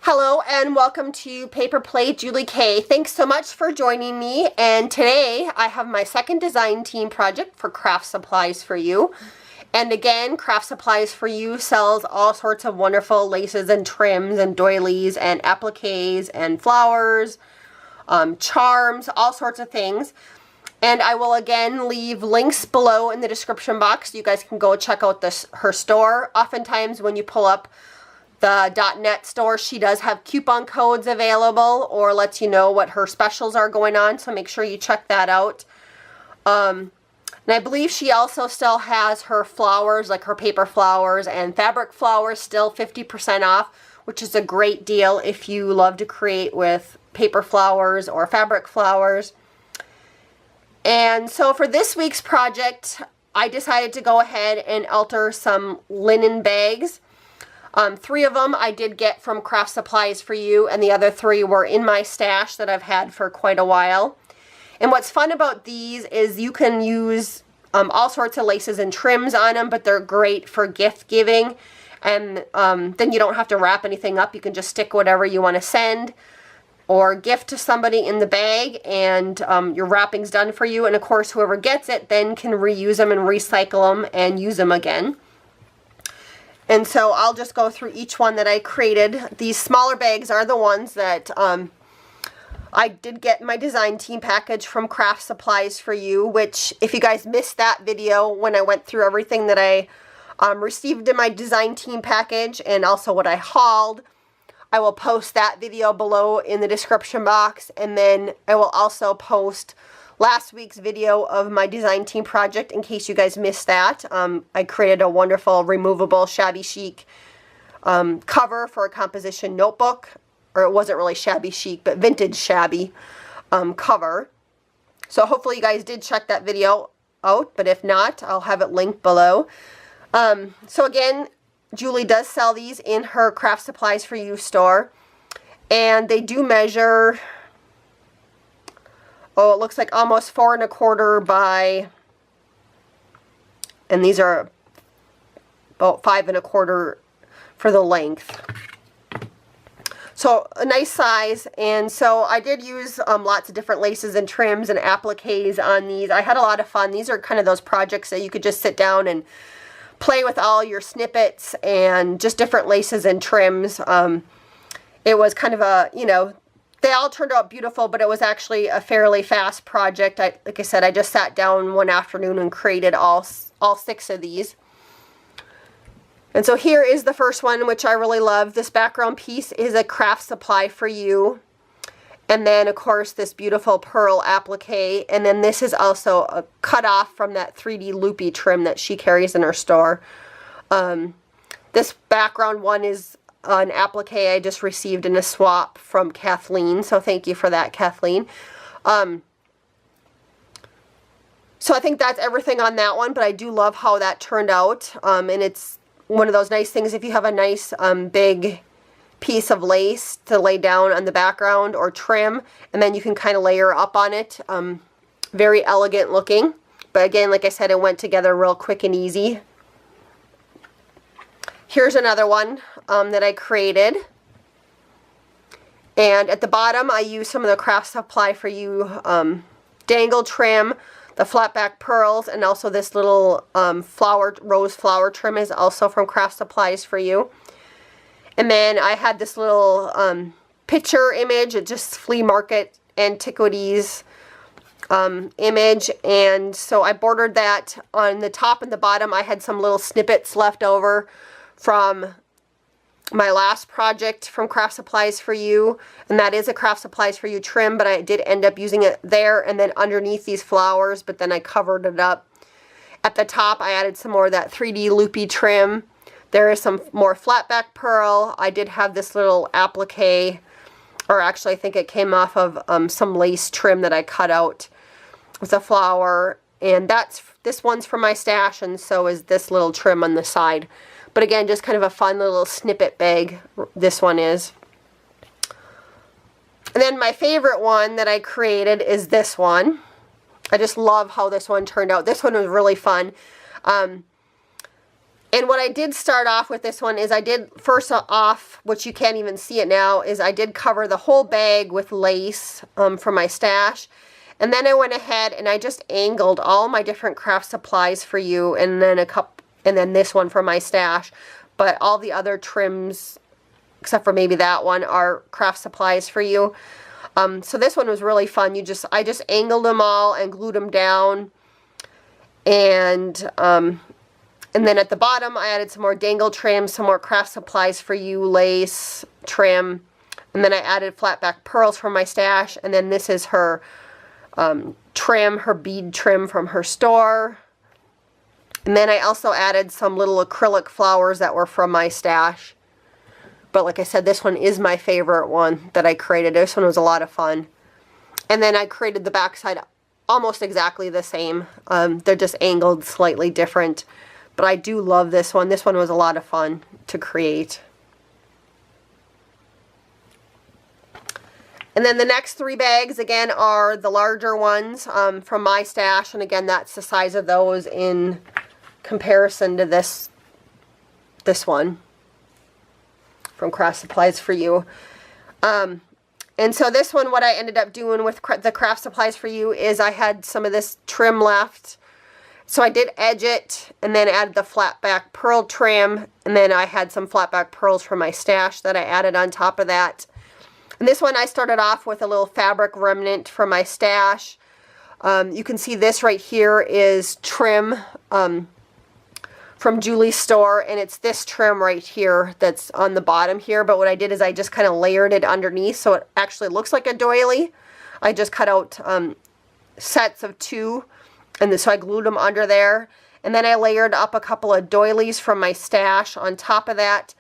Hello and welcome to Paper Play Julie K. Thanks so much for joining me, and today I have my second design team project for Kraft Supplies for You. And again, Kraft Supplies for You sells all sorts of wonderful laces and trims and doilies and appliques and flowers, charms, all sorts of things. And I will again leave links below in the description box so you guys can go check out her store. Oftentimes when you pull up the .net store, she does have coupon codes available or lets you know what her specials are going on, so make sure you check that out. And I believe she also still has her flowers, like her paper flowers and fabric flowers, still 50% off, which is a great deal if you love to create with paper flowers or fabric flowers. And so for this week's project, I decided to go ahead and alter some linen bags. 3 of them I did get from Kraft Supplies for You, and the other 3 were in my stash that I've had for quite a while. And what's fun about these is you can use all sorts of laces and trims on them, but they're great for gift giving. And then you don't have to wrap anything up. You can just stick whatever you want to send or gift to somebody in the bag, and your wrapping's done for you. And of course, whoever gets it then can reuse them and recycle them and use them again. And so I'll just go through each one that I created. These smaller bags are the ones that I did get in my design team package from Kraft Supplies for You, which if you guys missed that video when I went through everything that I received in my design team package and also what I hauled, I will post that video below in the description box. And then I will also post last week's video of my design team project in case you guys missed that. I created a wonderful removable shabby chic cover for a composition notebook, or it wasn't really shabby chic but vintage shabby cover. So hopefully you guys did check that video out, but if not, I'll have it linked below. So again, Julie does sell these in her Kraft Supplies for You store, and they do measure, oh, it looks like almost 4 1/4 by, and these are about 5 1/4 for the length. So a nice size. And so I did use lots of different laces and trims and appliques on these. I had a lot of fun. These are kind of those projects that you could just sit down and play with all your snippets and just different laces and trims. It was kind of a, you know, they all turned out beautiful, but it was actually a fairly fast project. Like I said, I just sat down one afternoon and created all 6 of these. And so here is the first one, which I really love. This background piece is a Kraft Supply for You. And then, of course, this beautiful pearl applique. And then this is also a cut off from that 3D loopy trim that she carries in her store. This background one is an applique I just received in a swap from Kathleen, so thank you for that, Kathleen. So I think that's everything on that one, but I do love how that turned out, and it's one of those nice things if you have a nice big piece of lace to lay down on the background or trim, and then you can kind of layer up on it. Very elegant looking, but again, like I said, it went together real quick and easy. Here's another one that I created, and at the bottom I used some of the Kraft Supply for You dangle trim, the flat back pearls, and also this little rose flower trim is also from Kraft Supplies for You. And then I had this little picture image, it just flea market antiquities image, and so I bordered that on the top and the bottom. I had some little snippets left over from my last project from Kraft Supplies for You, and that is a Kraft Supplies for You trim, but I did end up using it there and then underneath these flowers, but then I covered it up. At the top I added some more of that 3D loopy trim. There is some more flat back pearl. I did have this little applique, or actually I think it came off of some lace trim that I cut out with a flower, and this one's from my stash, and so is this little trim on the side. But again, just kind of a fun little snippet bag, this one is. And then my favorite one that I created is this one. I just love how this one turned out. This one was really fun. And what I did start off with this one is I did first off, which you can't even see it now, is I did cover the whole bag with lace from my stash. And then I went ahead and I just angled all my different Kraft Supplies for You, and then this one from my stash. But all the other trims, except for maybe that one, are Kraft Supplies for You. So this one was really fun. I just angled them all and glued them down. And then at the bottom, I added some more dangle trim, some more Kraft Supplies for You lace trim. And then I added flat back pearls from my stash. And then this is her trim, her bead trim from her store. And then I also added some little acrylic flowers that were from my stash. But like I said, this one is my favorite one that I created. This one was a lot of fun. And then I created the backside almost exactly the same. They're just angled slightly different. But I do love this one. This one was a lot of fun to create. And then the next 3 bags, again, are the larger ones from my stash. And again, that's the size of those in comparison to this one from Kraft Supplies for You. And so this one, what I ended up doing with the Kraft Supplies for You is I had some of this trim left. So I did edge it and then added the flat back pearl trim. And then I had some flat back pearls from my stash that I added on top of that. And this one I started off with a little fabric remnant from my stash. You can see this right here is trim from Julie's store, and it's this trim right here that's on the bottom here. But what I did is I just kind of layered it underneath so it actually looks like a doily. I just cut out sets of 2, and so I glued them under there. And then I layered up a couple of doilies from my stash on top of that.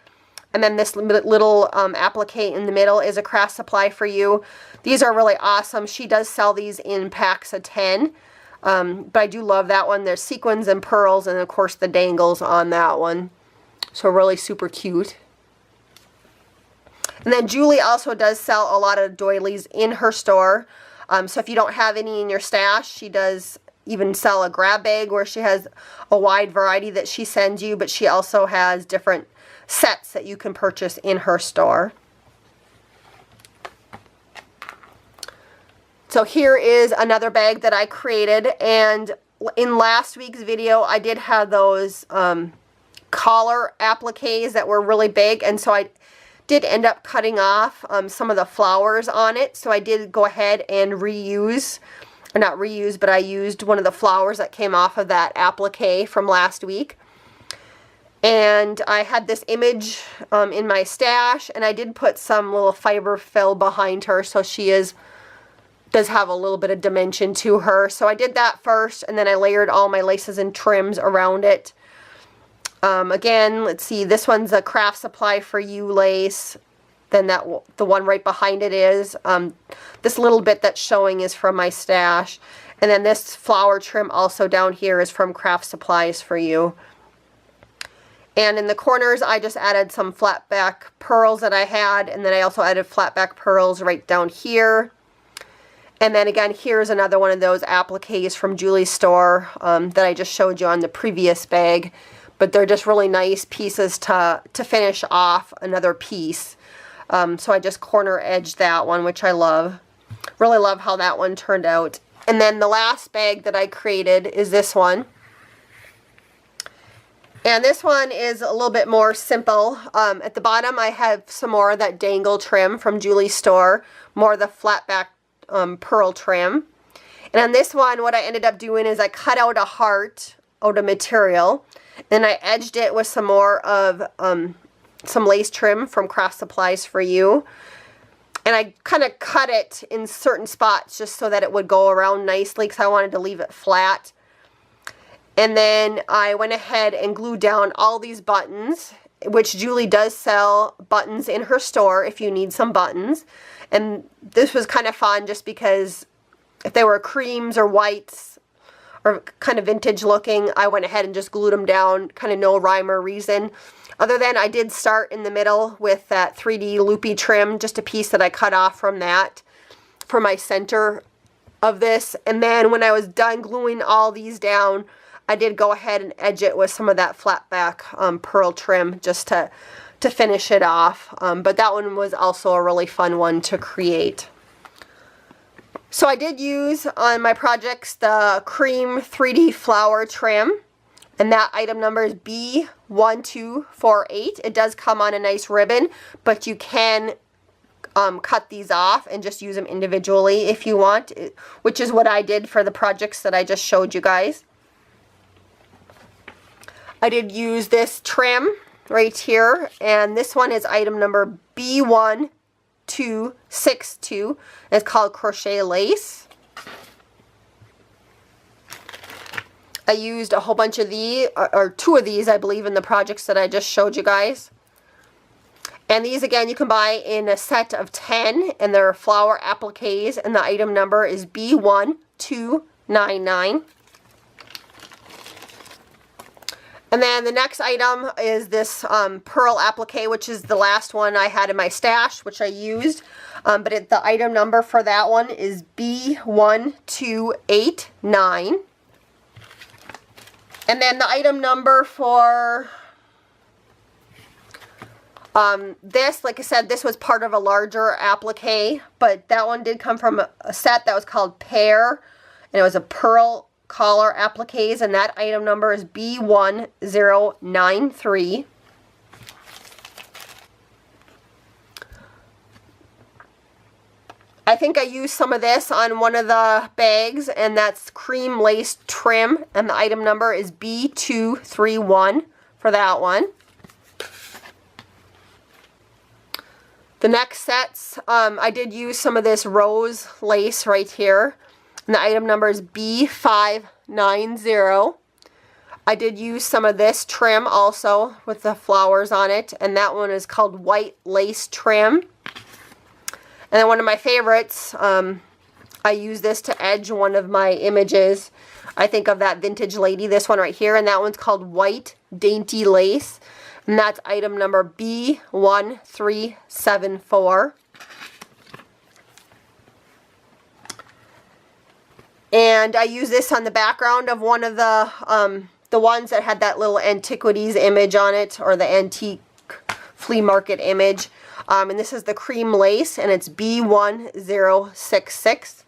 And then this little applique in the middle is a Kraft Supply for You. These are really awesome. She does sell these in packs of 10. But I do love that one. There's sequins and pearls and, of course, the dangles on that one. So really super cute. And then Julie also does sell a lot of doilies in her store. So if you don't have any in your stash, she does even sell a grab bag where she has a wide variety that she sends you. But she also has different sets that you can purchase in her store. So here is another bag that I created, and in last week's video I did have those collar appliques that were really big, and so I did end up cutting off some of the flowers on it. So I did go ahead and reuse, or not reuse, but I used one of the flowers that came off of that applique from last week. And I had this image in my stash, and I did put some little fiber fill behind her, so she does have a little bit of dimension to her. So I did that first, and then I layered all my laces and trims around it. Again, let's see, this one's a Kraft Supply for You lace. Then the one right behind it is. This little bit that's showing is from my stash. And then this flower trim also down here is from Kraft Supplies for You. And in the corners, I just added some flat back pearls that I had. And then I also added flat back pearls right down here. And then again, here's another one of those appliques from Julie's store that I just showed you on the previous bag. But they're just really nice pieces to finish off another piece. So I just corner edged that one, which I love. Really love how that one turned out. And then the last bag that I created is this one. And this one is a little bit more simple. At the bottom, I have some more of that dangle trim from Julie's store. More of the flat back pearl trim. And on this one, what I ended up doing is I cut out a heart out of material. Then I edged it with some more of some lace trim from Kraft Supplies for You. And I kind of cut it in certain spots just so that it would go around nicely because I wanted to leave it flat. And then I went ahead and glued down all these buttons, which Julie does sell buttons in her store if you need some buttons. And this was kind of fun just because if they were creams or whites or kind of vintage looking, I went ahead and just glued them down, kind of no rhyme or reason. Other than I did start in the middle with that 3D loopy trim, just a piece that I cut off from that for my center of this. And then when I was done gluing all these down, I did go ahead and edge it with some of that flat back pearl trim just to finish it off. But that one was also a really fun one to create. So I did use on my projects the cream 3D flower trim, and that item number is B1248. It does come on a nice ribbon, but you can cut these off and just use them individually if you want, which is what I did for the projects that I just showed you guys. I did use this trim right here, and this one is item number B1262. It's called crochet lace. I used a whole bunch of these, or 2 of these I believe, in the projects that I just showed you guys. And these again you can buy in a set of 10, and they're flower appliques, and the item number is B1299. And then the next item is this pearl applique, which is the last one I had in my stash, which I used. But the item number for that one is B1289. And then the item number for this, like I said, this was part of a larger applique, but that one did come from a set that was called Pear, and it was a pearl collar appliques, and that item number is B1093. I think I used some of this on one of the bags, and that's cream lace trim, and the item number is B231 for that one. The next sets, I did use some of this rose lace right here, and the item number is B590. I did use some of this trim also with the flowers on it, and that one is called white lace trim. And then one of my favorites, I use this to edge one of my images. I think of that vintage lady, this one right here, and that one's called white dainty lace. And that's item number B1374. And I use this on the background of one of the ones that had that little antiquities image on it, or the antique flea market image. And this is the cream lace, and it's B1066.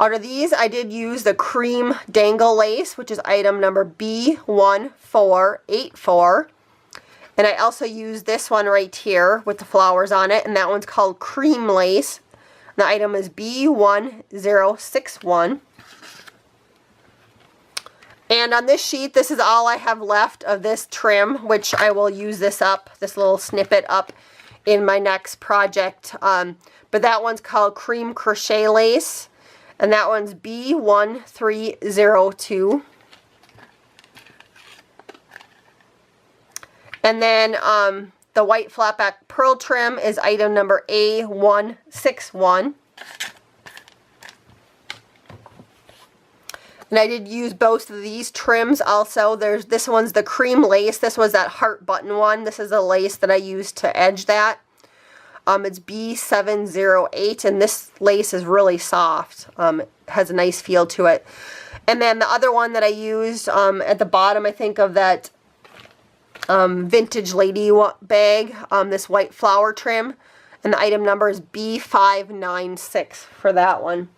Out of these, I did use the cream dangle lace, which is item number B1484. And I also used this one right here with the flowers on it, and that one's called cream lace. The item is B1061. And on this sheet, this is all I have left of this trim, which I will use this little snippet up in my next project. But that one's called cream crochet lace, and that one's B1302. And then the white flatback pearl trim is item number A161. And I did use both of these trims also. This one's the cream lace. This was that heart button one. This is the lace that I used to edge that. It's B708, and this lace is really soft. It has a nice feel to it. And then the other one that I used at the bottom, I think, of that vintage lady bag, this white flower trim, and the item number is B596 for that one.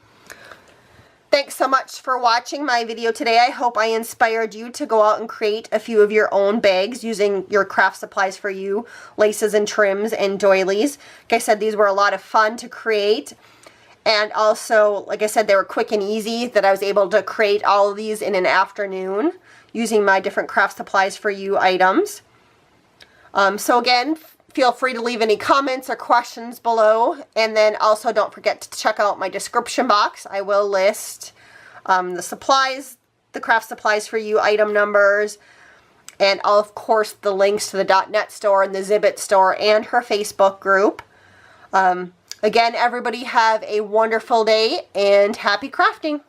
Thanks so much for watching my video today. I hope I inspired you to go out and create a few of your own bags using your Kraft Supplies for You laces and trims and doilies. Like I said, these were a lot of fun to create. And also, like I said, they were quick and easy, that I was able to create all of these in an afternoon using my different Kraft Supplies for You items. So again, feel free to leave any comments or questions below, and then also don't forget to check out my description box. I will list the supplies, the Kraft Supplies for You item numbers, and of course the links to the .net store and the Zibbit store and her Facebook group. Again, everybody have a wonderful day and happy crafting!